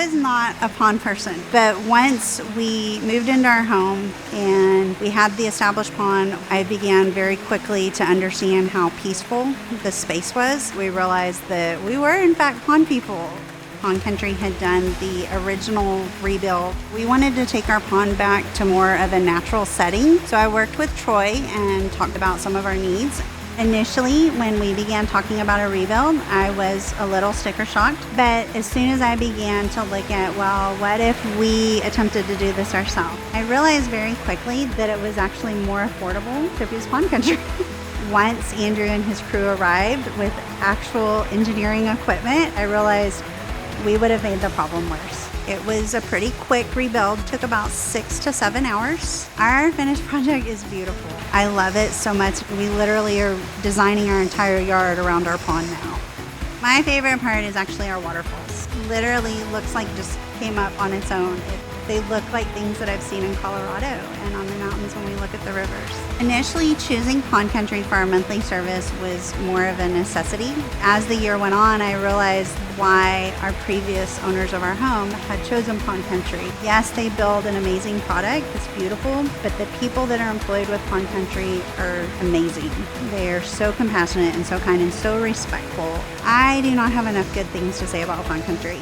was not a pond person, but once we moved into our home and we had the established pond, I began very quickly to understand how peaceful the space was. We realized that we were, in fact, pond people. Pond Country had done the original rebuild. We wanted to take our pond back to more of a natural setting, so I worked with Troy and talked about some of our needs. Initially, when we began talking about a rebuild, I was a little sticker shocked, but as soon as I began to look at, well, what if we attempted to do this ourselves? I realized very quickly that it was actually more affordable to use Pond Country. Once Andrew and his crew arrived with actual engineering equipment, I realized we would have made the problem worse. It was a pretty quick rebuild, took about 6 to 7 hours. Our finished project is beautiful. I love it so much. We literally are designing our entire yard around our pond now. My favorite part is actually our waterfalls. Literally looks like just came up on its own. They look like things that I've seen in Colorado and on the mountains when we look at the rivers. Initially, choosing Pond Country for our monthly service was more of a necessity. As the year went on, I realized why our previous owners of our home had chosen Pond Country. Yes, they build an amazing product, it's beautiful, but the people that are employed with Pond Country are amazing. They are so compassionate and so kind and so respectful. I do not have enough good things to say about Pond Country.